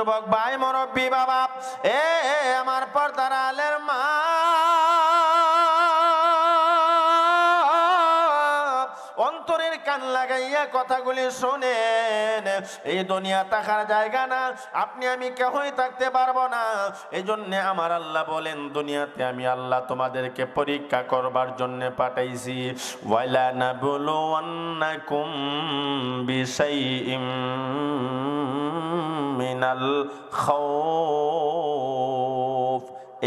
যুবক ভাই, মুরব্বী বাবা, আমার পর্দার আলের মা, অন্তরের কান লাগাইয়া কথাগুলি শোনেন। এই দুনিয়া থাকার জায়গা না, আপনি আমি কেউই থাকতে পারবো না। এই জন্য আমার আল্লাহ বলেন, দুনিয়াতে আমি আল্লাহ তোমাদেরকে পরীক্ষা করবার জন্য পাঠাইছি। ওয়ালা নাবলুওয়ান্নাকুম বিশাইইম মিনাল খাউফ।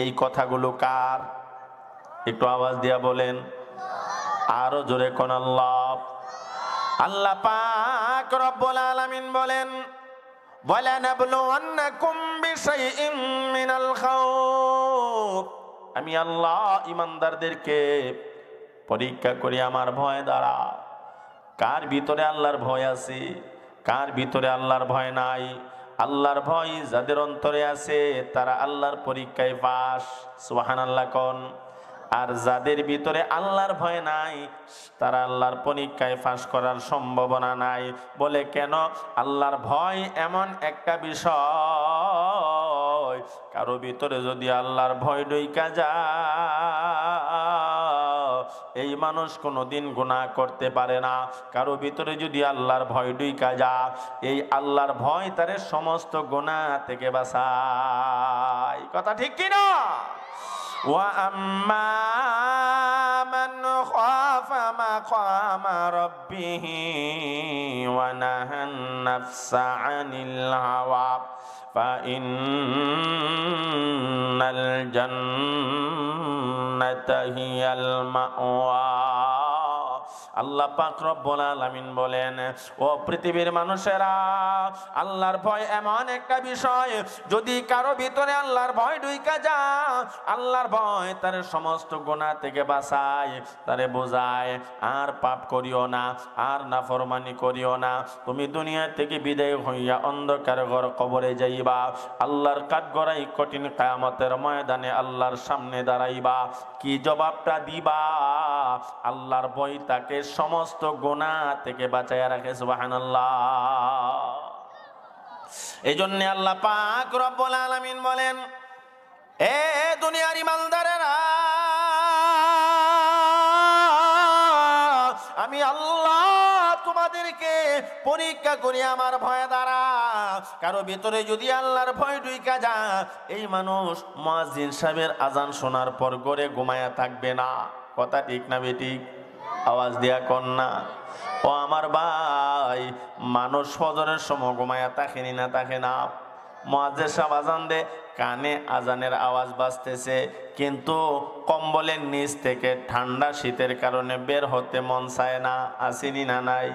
এই কথাগুলো কার? একটু আওয়াজ দিয়া বলেন, আরো জোরে কোন আল্লাহ। আল্লাহ পাক রব্বুল আলামিন বলেন, ওয়ালা নাবলুওয়ান্নাকুম বিশাইইম মিনাল খাউফ। আমি আল্লাহ ইমানদারদেরকে পরীক্ষা করি আমার ভয় দ্বারা। কার ভিতরে আল্লাহর ভয় আছে, কার ভিতরে আল্লাহর ভয় নাই? আল্লাহর ভয় যাদের অন্তরে আছে তারা আল্লাহর পরীক্ষায় পাস। সুবহানাল্লাহ কোন। আর যাদের ভিতরে আল্লাহর ভয় নাই তারা আল্লাহর পরীক্ষায় পাস করার সম্ভাবনা নাই। বলে কেন? আল্লাহর ভয় এমন একটা বিষয়, কারো ভিতরে যদি আল্লাহর ভয় ঢুইকা যায়, এই মানুষ কোনোদিন গুনাহ করতে পারে না। কারো ভিতরে যদি আল্লাহর ভয় ঢুইকা যায়, এই আল্লাহর ভয় তারে সমস্ত গুনাহ থেকে বাঁচায়। কথা ঠিক কি না? وَأَمَّا مَنْ خَافَ مَقَامَ رَبِّهِ وَنَهَى النَّفْسَ عَنِ الْهَوَى فَإِنَّ الْجَنَّةَ هِيَ الْمَأْوَى। আল্লাহ পাক রব্বুল আলামিন বলেন, ও পৃথিবীর মানুষেরা, আল্লাহর ভয় এমন একটা বিষয়, যদি কারো ভিতরে আল্লাহর ভয় ঢুইকা যায়, আল্লাহর ভয় তার সমস্ত গুনাহ থেকে বাঁচায়, তারে বোঝায় আর পাপ করিও না, আর নাফরমানি করিও না। তুমি দুনিয়া থেকে বিদায় হইয়া অন্ধকার ঘর কবরে যাইবা, আল্লাহর কাঠগড়াই কঠিন কিয়ামতের ময়দানে আল্লাহর সামনে দাঁড়াইবা। কি জবাবটা দিবা? আল্লাহর ভয় তাকে সমস্ত গুনাহ থেকে বাঁচাইয়া রাখে। সুবহানাল্লাহ। এই জন্য আল্লাহ পাক রব্বুল আলামিন বলেন, এ দুনিয়ার ইমানদারেরা, আমি আল্লাহ তোমাদেরকে পরীক্ষা করি আমার ভয় দ্বারা। কারো ভিতরে যদি আল্লাহর ভয় ঢুইকা যায়, এই মানুষ মুয়াজ্জিন সাহেবের আজান শোনার পর ঘরে ঘুমায়া থাকবে না। কথা ঠিক না বেঠিক? আওয়াজ দিয়া কন না। ও আমার ভাই, মানুষ ফজরের সময় ঘুমায়া থাকেনি না? থাকে না? মুয়াজ্জিন সাহেব আজান দে, কানে আজানের আওয়াজ বাজতেছে, কিন্তু কম্বলের নিচ থেকে ঠান্ডা শীতের কারণে বের হতে মন চায় না। আসেনি না নাই?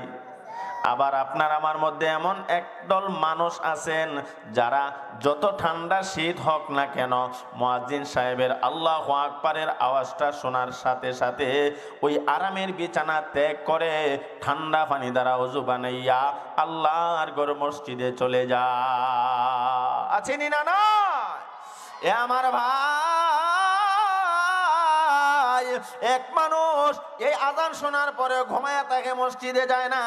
আবার আপনার আমার মধ্যে এমন একদল মানুষ আছেন যারা যত ঠান্ডা শীত হোক না কেন, মুয়াজ্জিন সাহেবের আল্লাহু আকবারের আওয়াজটা শোনার সাথে সাথে ওই আরামের বিছানা ত্যাগ করে ঠান্ডা পানি দ্বারা ওযু বানাইয়া আল্লাহর ঘর মসজিদে চলে যায়। আছেনি না না? এ আমার ভাই, এক মানুষ এই আজান শোনার পরে ঘুমায়া থাকে, মসজিদে যায় না।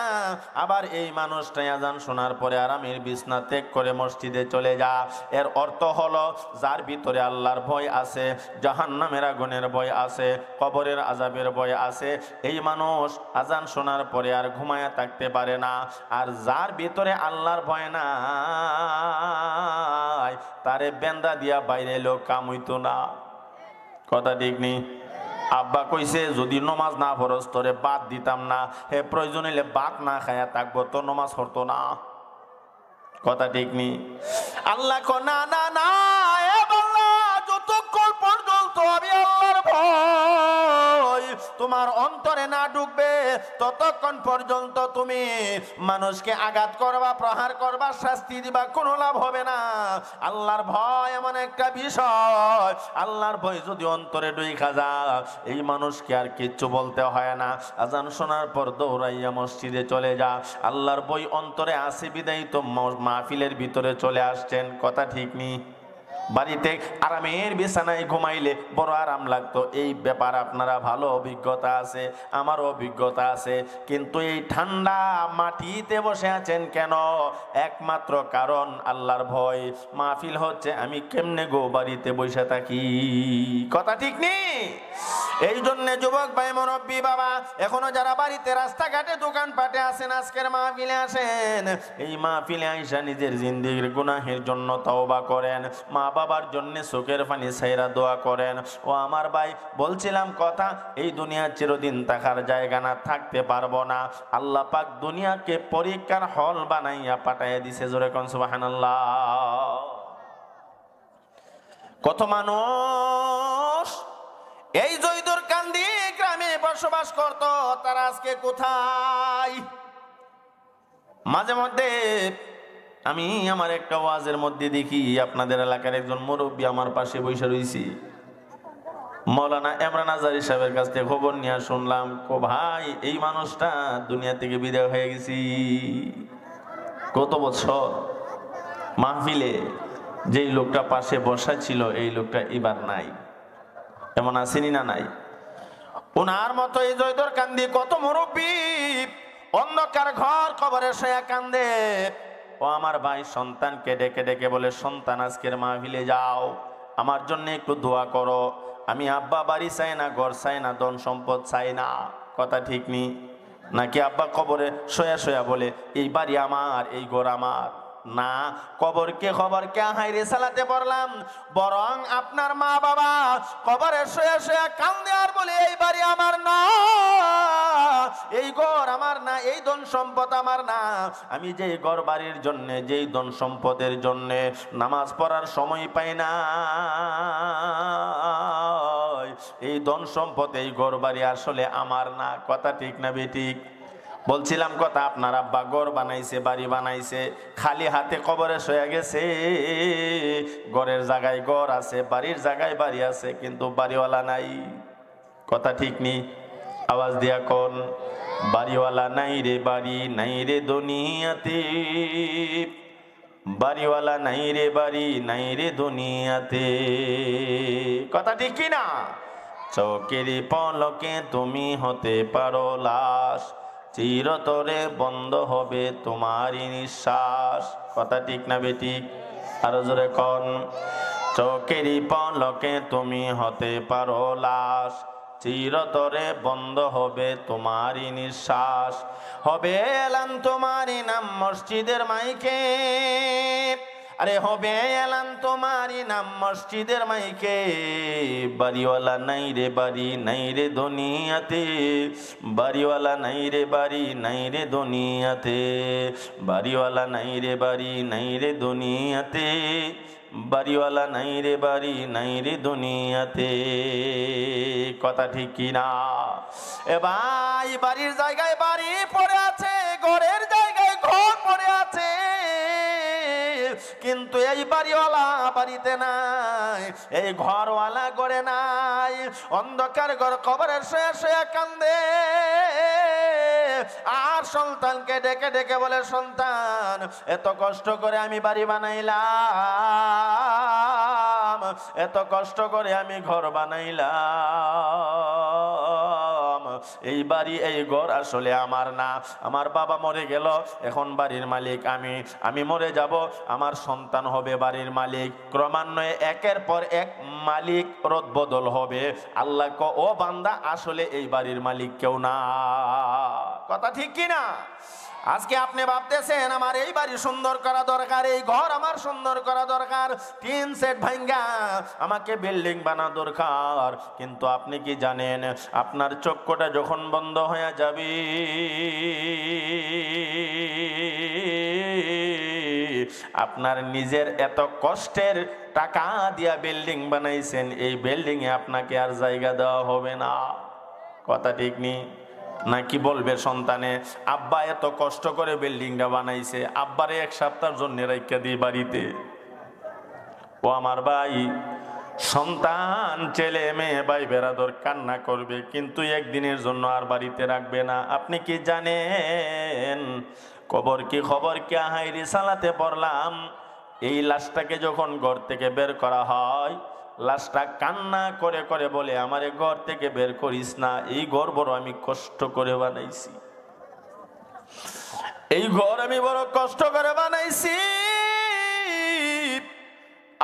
আবার এই মানুষটাই আজান শোনার পরে আরামের বিছনা ত্যাগ করে মসজিদে চলে যায়। এর অর্থ হলো, যার ভিতরে আল্লাহর ভয় আছে, জাহান্নামের আগুনের ভয় আছে, কবরের আযাবের ভয় আছে, এই মানুষ আজান শোনার পরে আর ঘুমায়া থাকতে পারে না। আর যার ভিতরে আল্লাহর ভয় নাই, তারে বেন্দা দিয়া বাইরে লোক কাম হইতো না। কথা ঠিক নি? আব্বা কইছে, যদি নমাজ না ফরজ তোরে বাদ দিতাম না, হে প্রয়োজন হইলে বাদ না খায়া থাকবো, তো নমাজ পড়তো না। কথা ঠিক নি? আল্লাহ কো না না না, এ বান্দা, যতক্ষণ পর্যন্ত আমি আল্লাহর ভয় তোমার অন্তরে না ঢুকবে, ততক্ষণ পর্যন্ত তুমি মানুষকে আঘাত করবা, প্রহার করবা, শাস্তি দিবা, কোনো লাভ হবে না। আল্লাহর ভয় এমন একটা বিষয়, আল্লাহর ভয় যদি অন্তরে ঢুইকা যায়, এই মানুষকে আর কিচ্ছু বলতে হয় না। আজান শোনার পর দৌড়াইয়া মসজিদে চলে যা। আল্লাহর ভয় অন্তরে আসে বিদায়ী তো মাহফিলের ভিতরে চলে আসছেন। কথা ঠিক নি? বাড়িতে আরামের বিছানায় ঘুমাইলে বড় আরাম লাগতো। এই ব্যাপার আপনারা ভালো অভিজ্ঞতা আছে, আমারও অভিজ্ঞতা আছে। কিন্তু এই ঠান্ডা মাটিতে বসে আছেন কেন? একমাত্র কারণ আল্লাহর ভয়। মাহফিল হচ্ছে, আমি কেমনে গো বাড়িতে বসে থাকি? কথা ঠিক নেই? এই জন্য যুবক ভাই, মুরব্বী বাবা, এখনো যারা বাড়িতে রাস্তাঘাটে দোকানপাটে আছেন, আজকের মাহফিলে আসেন। এই মাহফিলে আইসা নিজের জিন্দেগির গুনাহের জন্য তওবা করেন, মা বাবার জন্য চোখের পানি ছাইরা দোয়া করেন। ও আমার ভাই, বলছিলাম কথা, এই দুনিয়া চিরদিন থাকার জায়গা না, থাকতে পারবো না। আল্লাহ পাক দুনিয়াকে পরীক্ষার হল বানাইয়া পাঠাইয়া দিছে। জোরে কোন সুবহানাল্লাহ। কত মানুষ এই জয়দুরকান্দি গ্রামে বসবাস করত, তারা আজকে কোথায়? মাঝে মধ্যে আমি আমার একটা ওয়াজের মধ্যে দেখি আপনাদের এলাকার একজন মুরব্বী আমার পাশে বসে রয়েছি। মৌলানা ইমরান আজারি সাহেবের কাছ থেকে খবর নিয়ে শুনলাম, কো ভাই, এই মানুষটা দুনিয়া থেকে বিদায় হয়ে গেছি। কত বছর মাহফিলে যেই লোকটা পাশে বসা ছিল, এই লোকটা এবার নাই। এমন আসেনি না নাই? ওনার মতো এই জয়দুরকান্দি কত মুরব্বী অন্ধকার ঘর কবরে শুয়ে কান্দে। ও আমার ভাই, সন্তানকে ডেকে ডেকে বলে, সন্তান আজকের মাহফিলে যাও, আমার জন্য একটু দোয়া করো। আমি আব্বা বাড়ি চাই না, ঘর চাই না, ধন সম্পদ চাই না। কথা ঠিক নি? নাকি আব্বা কবরে শোয়া শোয়া বলে, এই বাড়ি আমার, এই ঘর আমার? না, কবরকে খবরকে হাইরে সালাতে পারলাম, বরং আপনার মা বাবা কবরে শুয়ে শুয়ে কান্দে আর বলে, এই বাড়ি আমার না, এই ঘর আমার না, এই ধন সম্পদ আমার না। আমি যেই ঘর বাড়ির জন্য, যেই ধন সম্পদের জন্য নামাজ পড়ার সময় পাই না, এই ধন সম্পদ, এই ঘর বাড়ি আসলে আমার না। কথা ঠিক না বেঠিক? বলছিলাম কথা, আপনার আব্বা ঘর বানাইছে, বাড়ি বানাইছে, খালি হাতে কবরে শুয়ে গেছে। ঘরের জায়গায় ঘর আছে, বাড়ির জায়গায় বাড়ি আছে, কিন্তু বাড়িওয়ালা নাই। কথা ঠিক নি? আওয়াজ দিয়া কোন, বাড়িওয়ালা নাই রে বাড়ি, নাই রে দুনিয়াতে, বাড়িওয়ালা নাই রে বাড়ি, নাই রে দুনিয়াতে। কথা ঠিক কি না? চোখের পলকে তুমি হতে পারো লাশ, চিরতরে বন্ধ হবে তোমারই নিঃশ্বাস। কথা ঠিক না বেঠিক? আরো জোরে কোন, চোখের পলকে তুমি হতে পারো লাশ, চিরতরে বন্ধ হবে তোমারই নিঃশ্বাস। হবে এলান তোমারই নাম মসজিদের মাইকে, আরে হবে এলান তোমারই নাম মসজিদের মাইকে, বাড়িওয়ালা নাই রে বাড়ি, নাই রে দুনিয়াতে, বাড়িওয়ালা নাই রে বাড়ি, নাই রে দুনিয়াতে, বাড়িওয়ালা নাই রে বাড়ি, নাই রে দুনিয়াতে, বাড়িওয়ালা নাই রে বাড়ি, নাই রে দুনিয়াতে। কথা ঠিক কি না? এ ভাই, বাড়ির জায়গায় বাড়ি পড়ে আছে, ঘরের জায়গায় ঘর পড়ে আছে, কিন্তু এই বাড়িওয়ালা বাড়িতে নাই, এই ঘরওয়ালা ঘরে নাই। অন্ধকার ঘর কবরে শুয়ে শুয়ে কান্দে, আর সন্তানকে ডেকে ডেকে বলে, সন্তান, এত কষ্ট করে আমি বাড়ি বানাইলাম, এত কষ্ট করে আমি ঘর বানাইলাম, এই বাড়ি এই ঘর আসলে আমার না। আমার বাবা মরে গেল, এখন বাড়ির মালিক আমি, আমি মরে যাব, আমার সন্তান হবে বাড়ির মালিক। ক্রমান্বয়ে একের পর এক মালিক রদবদল হবে। আল্লাহ কো, ও বান্দা, আসলে এই বাড়ির মালিক কেউ না। কথা ঠিক কি না? আজকে আপনি ভাবতেছেন আমার এই বাড়ি সুন্দর করা দরকার, এই ঘর আমার সুন্দর করা দরকার, টিন সেট ভাঙ্গা আমাকে বিল্ডিং বানা দরকার। কিন্তু আপনি কি জানেন, আপনার চক্ষুটা যখন বন্ধ হয়ে যাবে, আপনার নিজের এত কষ্টের টাকা দিয়া বিল্ডিং বানাইছেন, এই বিল্ডিং এ আপনাকে আর জায়গা দেওয়া হবে না। কথা ঠিক নেই? নাকি বলবে সন্তানে, আব্বা এত কষ্ট করে বিল্ডিংটা বানাইছে, আব্বারে এক সপ্তাহের জন্য রাইখা দিই বাড়িতে। ও আমার ভাই, সন্তান, ছেলে মেয়ে, ভাই বেরাদর কান্না করবে, কিন্তু একদিনের জন্য আর বাড়িতে রাখবে না। আপনি কি জানেন, কবর কি খবর কি হাইরি সালাতে পড়লাম, এই লাশটাকে যখন ঘর থেকে বের করা হয়, লাশটা কান্না করে করে বলে, আমারে ঘর থেকে বের করিস না, এই ঘর বড় আমি কষ্ট করে বানাইছি, এই ঘর আমি বড় কষ্ট করে বানাইছি,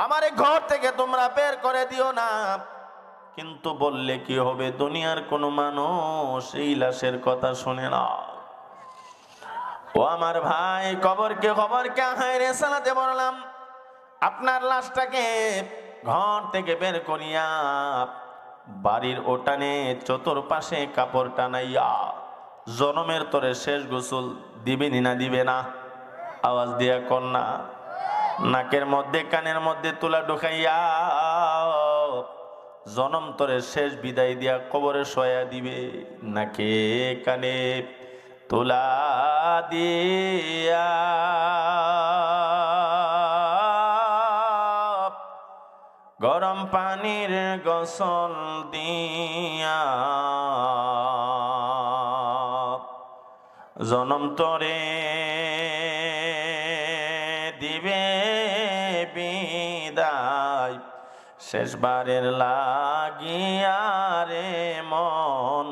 আমারে ঘর থেকে তোমরা বের করে দিও না। কিন্তু বললে কি হবে, দুনিয়ার কোনো মানুষ এই লাশের কথা শুনে না। ও আমার ভাই, কবরকে হায়রে সালাতে বললাম, আপনার লাশটাকে ঘর থেকে বের করিয়া বাড়ির ওটানে চতুর্পাশে কাপড় টানাইয়া জনমের তরে শেষ গোসল দিবেন না দিবে না? আওয়াজ দিয়া কন্যা, নাকের মধ্যে কানের মধ্যে তুলা ঢুকাইয়া জনম তরে শেষ বিদায় দিয়া কবরে শোয়া দিবে, নাকে কানে তুলা দিয়া গরম পানির গোসল দিয়া জনম তরে দিবে বিদায়, শেষবারের লাগিয়া রে মন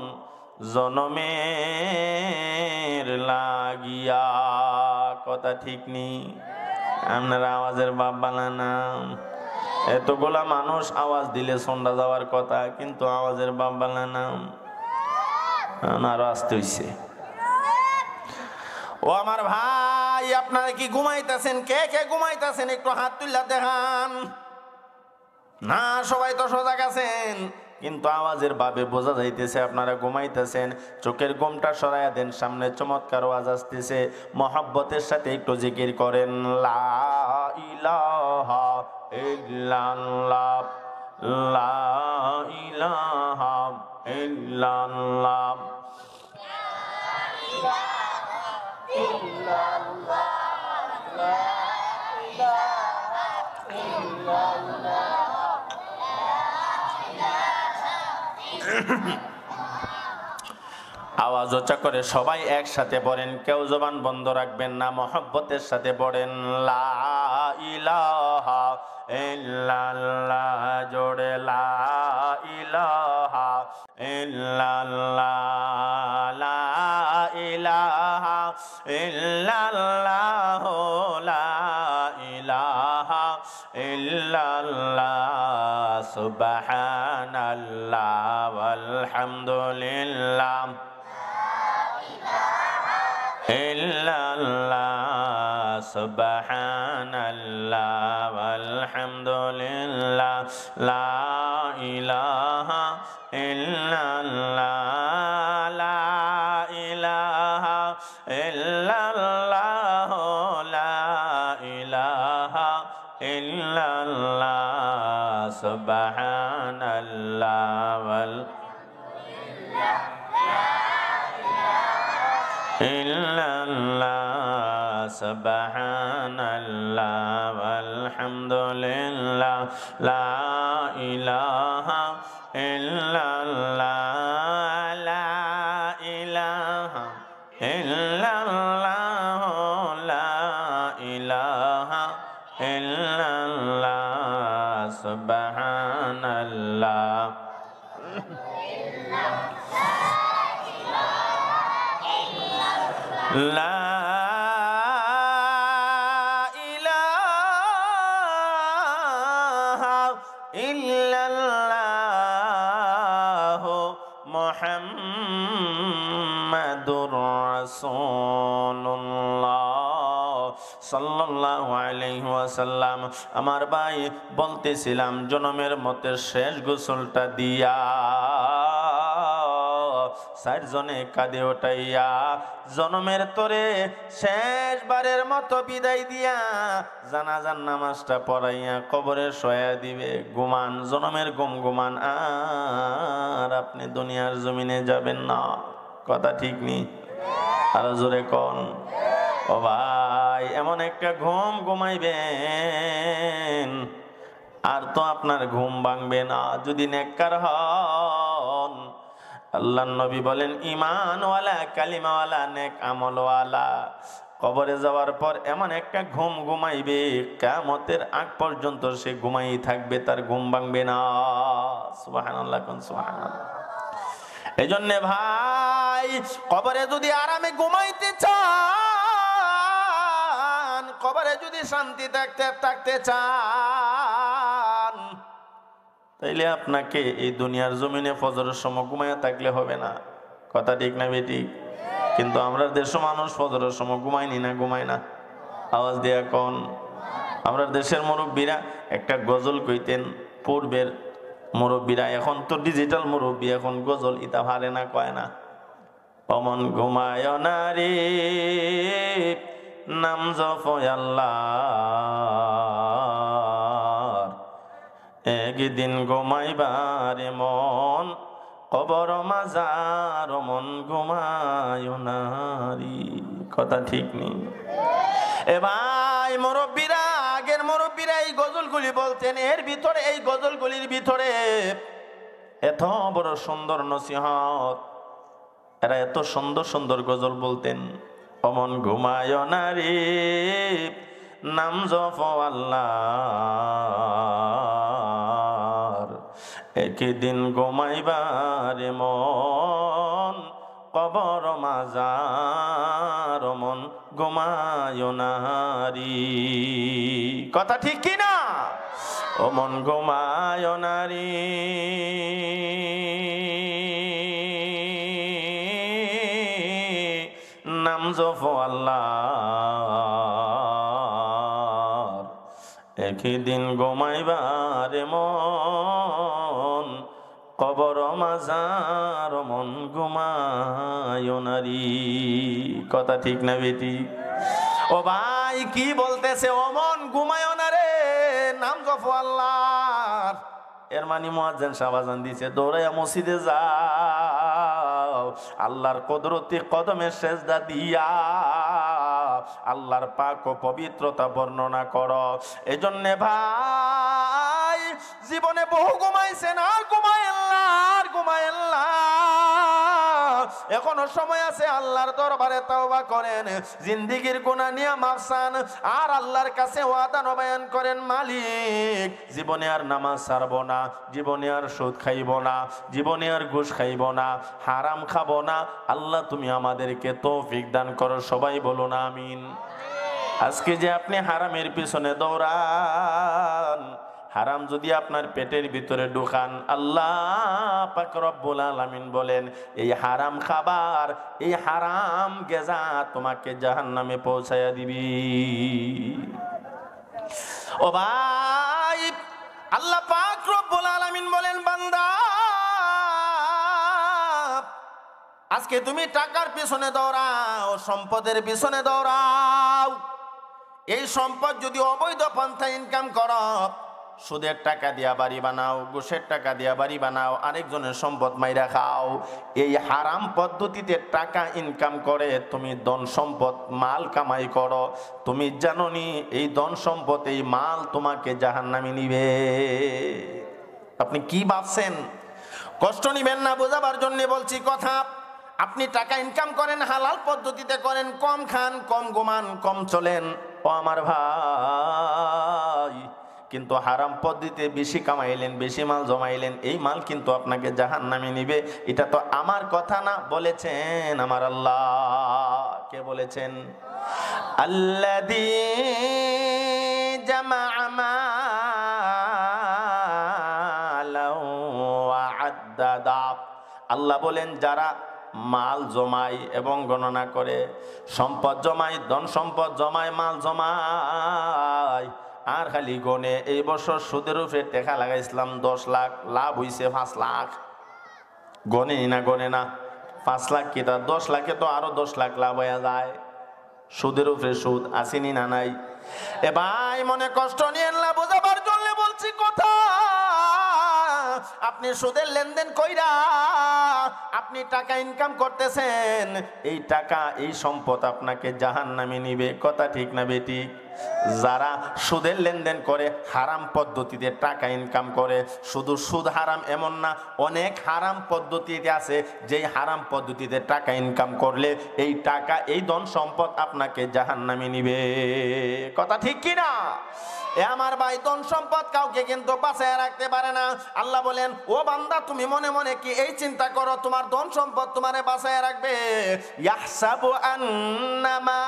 জনমের লাগিয়া। কথা ঠিক নেই? আপনারা আওয়াজের বাপ বানানা। এতগুলা মানুষ আওয়াজ দিলে সন্ধ্যা যাওয়ার কথা, কিন্তু আওয়াজের বাপ বানানা আরো আসতে হইছে। ও আমার ভাই, আপনারা কি ঘুমাইতেছেন? কে কে ঘুমাইতেছেন একটু হাত তুললা দেখান। না, সবাই তো সজাগ আছেন, কিন্তু আওয়াজের ভাবে বোঝা যাইতেছে আপনারা ঘুমাইতেছেন। চোখের ঘুমটা সরাইয়া দেন, সামনে চমৎকার আওয়াজ আসতেছে, মহব্বতের সাথে একটু জিকির করেন, লা ইলাহা ইল্লাল্লাহ, লা ইলাহা ইল্লাল্লাহ, আওয়াজ উচ্চ করে সবাই একসাথে পড়েন, কেউ জবান বন্ধ রাখবেন না, মহব্বতের সাথে পড়েন, লা ইলাহা ইল্লাল্লাহ, জোড়ে লা ইলাহা ইল্লাল্লাহ, লা ইলাহা ইল্লাল্লাহ, লা ইলাহা ইল্লাল্লাহ, সুবহানাল্লাহ ওয়ালহামদুলিল্লাহ, ইল্লাল্লাহ, সুবহানাল্লাহ ওয়ালহামদুলিল্লাহ, লা ইলাহা ইল্লাল্লাহ, লা ইলাহা ইল্লাল্লাহ, লা ইলাহা ইল্লাল্লাহ, সুবহানাল্লাহ ইল্লাল্লাহ, সুবহানাল্লাহ ওয়ালহামদুলিল্লাহ, লা ইলাহা ইল্লাল্লাহ, লা ইলাহা ইল্লাল্লাহ, লা ইলাহা ইল্লাল্লাহ, সুবহানাল্লাহ। লা ইলাহা ইল্লাল্লাহ, মুহাম্মাদুর রাসূলুল্লাহ সাল্লাল্লাহু আলাইহি ওয়াসাল্লাম। আমার ভাই বলতেছিলাম, জনমের মতে শেষ গোসলটা দিয়া চারজনে কাঁধে ওঠাইয়া জনমের তরে শেষবারের মতো বিদায় দিয়া জানাজার নামাজটা পড়াইয়া কবরে শোয়া দিবে। ঘুমান, জনমের ঘুম ঘুমান, আর আপনি দুনিয়ার জমিনে যাবেন না। কথা ঠিক নেই? আরো জোরে কোন। ও ভাই, এমন একটা ঘুম ঘুমাইবেন আর তো আপনার ঘুম ভাঙবে না যদি নেককার হন। আল্লাহর নবী বলেন, ঈমানওয়ালা, কালিমাওয়ালা, নেক আমলওয়ালা কবরে যাওয়ার পর এমন একটা ঘুম ঘুমাইবে, কিয়ামতের আগ পর্যন্ত সে ঘুমাই থাকবে, তার ঘুম ভাঙবে না। সুবহানাল্লাহ, কোন সুবহানাল্লাহ। এই জন্য ভাই, কবরে যদি আরামে ঘুমাইতে চান, কবরে যদি শান্তি থাকতে চান, তাইলে আপনাকে এই দুনিয়ার জমিনে ফজরের সময় ঘুমাইয়া থাকলে হবে না। কথা ঠিক না বেটি? কিন্তু আমরা দেশের মানুষ ফজরের সময় ঘুমাইনি না, ঘুমাই না? আওয়াজ দেয়া কোন? আমরা দেশের মুরব্বীরা একটা গজল কইতেন, পূর্বের মুরব্বীরা, এখন তো ডিজিটাল মুরব্বী, এখন গজল ইতা পারে না, কয় না। অমন ঘুমায় না রে, নাম জপয় আল্লাহর, একদিন ঘুমাইবারে মন, কবর মাজার মন ঘুমায় নারী। কথা ঠিক নেই? এ ভাই, মুরব্বীরা, আগের মুরব্বীরা এই গজলগুলি বলতেন, এর ভিতরে, এই গজলগুলির ভিতরে এত বড় সুন্দর নসিহত, এরা এত সুন্দর সুন্দর গজল বলতেন। অমন ঘুমায় নারী, নাম জপ আল্লাহর, একদিন ঘুমাইবারে মন, কবর মাজার মন ঘুমায় নারী। কথা ঠিক কি না? ও মন ঘুমায় নারী, নাম জপ আল্লাহর, একদিন ঘুমাইবারে মন, কবর মাজার মন ঘুমায় নারী। কথা ঠিক না বেটি? ও ভাই, কি বলতেছে? ও মন ঘুমায় না রে, নাম জপ আল্লাহর। এর মানে মুয়াজ্জিন সাহেব আযান দিছে, দৌড়াইয়া মসজিদে যাও, আল্লাহর কুদরতি কদমে সেজদা দিয়া আল্লাহর পাক ও পবিত্রতা বর্ণনা করো। এজন্য ভাই, জীবনে বহু ঘুমাইছেন, আর ঘুমাইল্লা, এখনো সময় আছে, আল্লাহর দরবারে তওবা করেন, জিন্দেগীর গুনাহ নিয়ে মাফ চান, আর আল্লাহর কাছে ওয়াদা নবায়ন করেন, মালিক জীবনে আর নামাজ ছাড়বো না, জীবনে আর সুদ খাইব না, জীবনে আর ঘুষ খাইব না, হারাম খাবো না। আল্লাহ তুমি আমাদেরকে তৌফিক দান করো, সবাই বলুন আমিন। আজকে যে আপনি হারামের পিছনে দৌড়ান, হারাম যদি আপনার পেটের ভিতরে ঢুকান, আল্লাহ পাক রব্বুল আলামিন বলেন, এই হারাম খাবার, এই হারাম গেজা তোমাকে জাহান্নামে পৌঁছায়া দিবি। ও ভাই, আল্লাহ পাক রব্বুল আলামিন বলেন, বান্দা আজকে তুমি টাকার পিছনে দৌড়াও, সম্পদের পিছনে দৌড়াও, এই সম্পদ যদি অবৈধ পন্থা ইনকাম করো, সুদের টাকা দিয়া বাড়ি বানাও, ঘুষের টাকা দিয়া বাড়ি বানাও, আরেকজনের সম্পদ মাইরা খাও, এই হারাম পদ্ধতিতে টাকা ইনকাম করে তুমি ধন সম্পদ মাল কামাই করো, তুমি জানো নি এই ধন সম্পদ, এই মাল তোমাকে জাহান্নামে নিবে? আপনি কি ভাবছেন? কষ্ট নিবেন না, বোঝাবার জন্য বলছি কথা। আপনি টাকা ইনকাম করেন, হালাল পদ্ধতিতে করেন, কম খান, কম ঘুমান, কম চলেন, ও আমার ভাই, কিন্তু হারাম পদ্ধতিতে বেশি কামাইলেন, বেশি মাল জমাইলেন, এই মাল কিন্তু আপনাকে জাহান্নামে নিবে। এটা তো আমার কথা না, বলেছেন আমার আল্লাহ। কে বলেছেন? আল্লাযী জামাআ মালাও ওয়া আদ্দাদা। আল্লাহ বলেন, যারা মাল জমায় এবং গণনা করে, সম্পদ জমায়, ধন সম্পদ জমায়, মাল জমায়, আর খালি গনে, এই বছর সুদের উপরে টাকা লাগাইছিলাম 10 লাখ, লাভ হইছে 5 লাখ, গনে না 5 লাখ কি তা 10 লাখে তো আরো 10 লাখ লাভ হয়ে যায়। সুদের উপরে সুদ আসেনি না নাই? এ ভাই, মনে কষ্ট নিয়েন না, বোঝাবার জন্য বলছি কথা। আপনি সুদের লেনদেন কইরা আপনি টাকা ইনকাম করতেছেন, এই টাকা এই সম্পদ আপনাকে জাহান্নামে নিবে। কথা ঠিক না বেঠিক? যারা সুদের লেনদেন করে, হারাম পদ্ধতিতে টাকা ইনকাম করে, শুধু সুদ হারাম এমন না, অনেক হারাম পদ্ধতিতে আছে, যেই হারাম পদ্ধতিতে টাকা ইনকাম করলে এই টাকা এই ধন সম্পদ আপনাকে জাহান্নামে নিবে। কথা ঠিক কি না? এ আমার ভাই, ধন সম্পদ কাউকে কিন্তু বাঁচায় রাখতে পারে না। আল্লাহ বলেন, ও বান্দা, তুমি মনে মনে কি এই চিন্তা করো তোমার ধন সম্পদ তোমারে বাঁচায় রাখবে? ইয়াহসাবু আন্নামা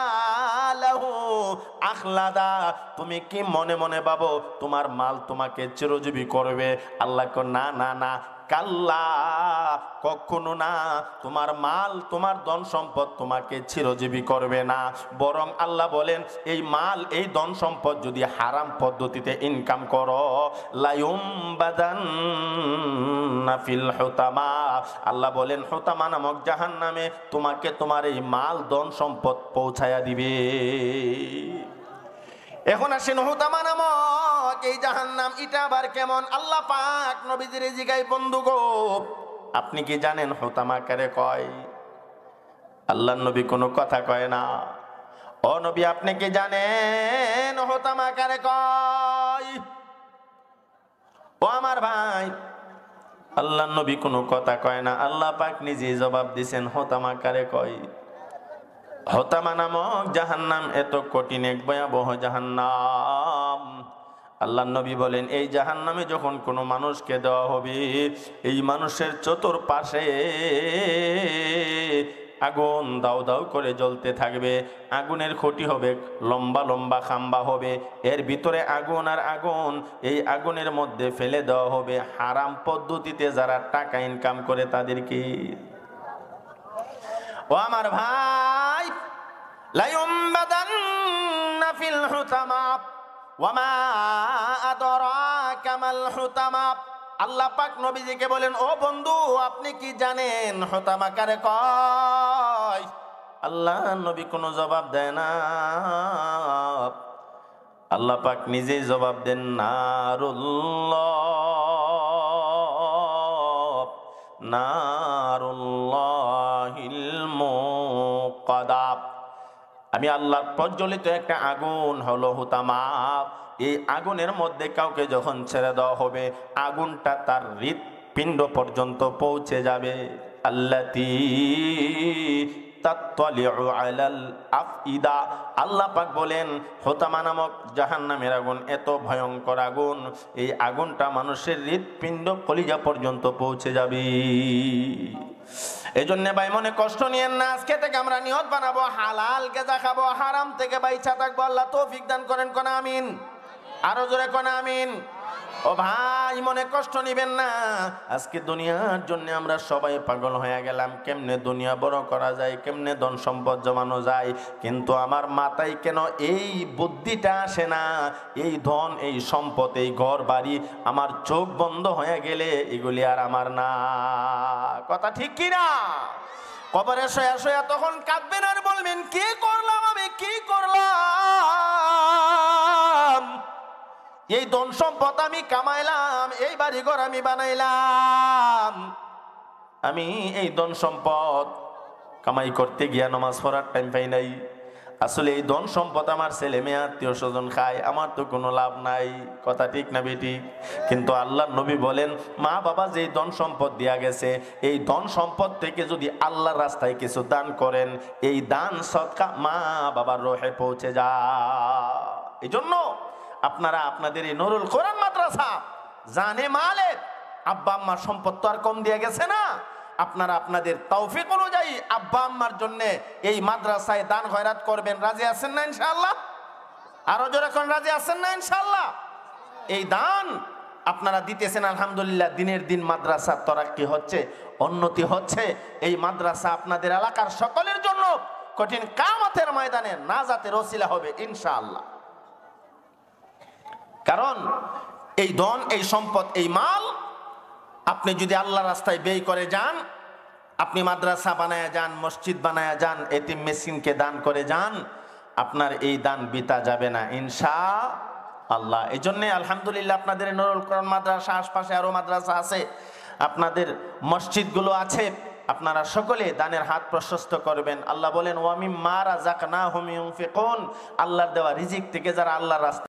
লাহু আখলাদা, তুমি কি মনে মনে ভাবো তোমার মাল তোমাকে চিরজীবী করবে? আল্লাহ কো না না না, কাল্লা, কখনো না। তোমার মাল, তোমার ধন সম্পদ তোমাকে চিরজীবী করবে না। বরং আল্লাহ বলেন, এই মাল, এই ধন সম্পদ যদি হারাম পদ্ধতিতে ইনকাম করো, লায়ুমবাদান্না ফিল হুতামা, আল্লাহ বলেন হুতামা নামক জাহান্নামে তোমাকে তোমার এই মাল ধন সম্পদ পৌঁছায়া দিবে। এখন আসেন, হুতামা নামক এই জাহান্নাম, এটা আবার কেমন? আল্লাহ পাক নবীজির জিগাই, বন্ধু গো, আপনি কি জানেন হুতামা কারে কয়? আল্লাহর নবী কোনো কথা কয় না। ও নবী, আপনি কি জানেন হুতামা কারে কয়? ও আমার ভাই, আল্লাহর নবী কোনো কথা কয় না। আল্লাহ পাক নিজেই জবাব দিছেন হুতামা কারে কয়। হুতামা নামক জাহান্নাম এত কঠিন এক ভয়াবহ জাহান্নাম। আল্লাহর নবী বলেন, এই জাহান্নামে যখন কোনো মানুষকে দেওয়া হবে, এই মানুষের চতুর্পাশে আগুন দাউ দাউ করে জ্বলতে থাকবে। আগুনের খুঁটি হবে, লম্বা লম্বা খাম্বা হবে, এর ভিতরে আগুন আর আগুন। এই আগুনের মধ্যে ফেলে দেওয়া হবে হারাম পদ্ধতিতে যারা টাকা ইনকাম করে তাদেরকে। ও আমার ভাই, লায়ুমবাদান্না ফিল হুতামা ওয়া মা আদরাকা মাল হুতামা। আল্লাহ পাক নবীজিকে বলেন, ও বন্ধু, আপনি কি জানেন হুতামা কারে কয়? আল্লাহ নবী কোনো জবাব দেয় না। আল্লাহ পাক নিজেই জবাব দেন, নারুল্লাহিল মুকাদা, আমি আল্লাহর প্রজ্বলিত একটা আগুন হলো হুতামা। এই আগুনের মধ্যে কাউকে যখন ছেড়ে দেওয়া হবে, আগুনটা তার হৃৎপিণ্ড পর্যন্ত পৌঁছে যাবে। আল্লাতী তাত্তালিউ আলাল আফইদা, আল্লাহ পাক বলেন হুতামা নামক জাহান্নামের আগুন এত ভয়ঙ্কর আগুন, এই আগুনটা মানুষের হৃৎপিণ্ড কলিজা পর্যন্ত পৌঁছে যাবে। এই জন্য ভাই, মনে কষ্ট নিয়েন না। আজকে থেকে আমরা নিয়ত বানাবো হালাল গেজা খাবো, হারাম থেকে বাইচা থাকবো। আল্লাহ তৌফিক দান করেন, কোন আমিন। আরো জোরে কোন আমিন। ও ভাই, মনে কষ্ট নিবেন না। আজকে দুনিয়ার জন্য আমরা সবাই পাগল হয়ে গেলাম, কেমনে দুনিয়া বড় করা যায়, কেমনে ধন সম্পদ জমানো যায়। কিন্তু আমার মাথায় কেন এই বুদ্ধিটা আসে না? এই ধন, এই সম্পদ, এই ঘর বাড়ি আমার চোখ বন্ধ হয়ে গেলে এগুলি আর আমার না। কথা ঠিক কি না? কবরে শোয়া শোয়া তখন কাঁদবেন আর বলবেন, কি করলাম আমি, কি করলাম? এই ধন সম্পদ আমি কামাইলাম, এই বাড়ি ঘর আমি বানাইলাম, আমি এই ধন সম্পদ কামাই করতে গিয়া নামাজ পড়ার টাইম পাই নাই। আসলে এই ধন সম্পদ আমার ছেলে মেয়ে আত্মীয় স্বজন খায়, আমার তো কোনো লাভ নাই। কথা ঠিক না বেটি? কিন্তু আল্লাহর নবী বলেন, মা বাবা যে ধন সম্পদ দিয়া গেছে, এই ধন সম্পদ থেকে যদি আল্লাহর রাস্তায় কিছু দান করেন, এই দান সদকা মা বাবার রহে পৌঁছে যায়। এই জন্য আপনারা আপনাদের এই নুরুল কোরআন মাদ্রাসা জানে মালে, আব্বা আম্মার সম্পদ তো আর কম দিয়ে গেছে না। আপনারা আপনাদের তৌফিক অনুযায়ী আব্বা আম্মার জন্য এই মাদ্রাসায় দান খয়রাত করবেন। রাজি আছেন না ইনশাআল্লাহ? আরো জোরে কোন রাজি আছেন না ইনশাআল্লাহ? এই দান আপনারা দিতেছেন, আলহামদুলিল্লাহ। দিনের দিন মাদ্রাসা তরাক্কি হচ্ছে, উন্নতি হচ্ছে। এই মাদ্রাসা আপনাদের এলাকার সকলের জন্য কঠিন কিয়ামতের ময়দানে নাজাতের ওসিলা হবে ইনশাআল্লাহ। কারণ এই ধন, এই সম্পদ, এই মাল আপনি যদি আল্লাহ রাস্তায় ব্যয় করে যান, আপনি মাদ্রাসা বানায়া যান, মসজিদ বানায়া যান, এতিম মিসকিনকে দান করে যান, আপনার এই দান বিতা যাবে না ইনশাআল্লাহ। আল্লাহ। এই জন্যে আলহামদুলিল্লাহ আপনাদের নুরুল কোরআন মাদ্রাসা, আশপাশে আরো মাদ্রাসা আছে, আপনাদের মসজিদগুলো আছে, আপনারা সকলে দানের হাত প্রশস্ত করবেন। আল্লাহ বলেন ওয়ামিম্মা রাযাকনাহুম ইউনফিকুন, আল্লাহর দেওয়া রিজিক থেকে যারা আল্লাহর রাস্তায়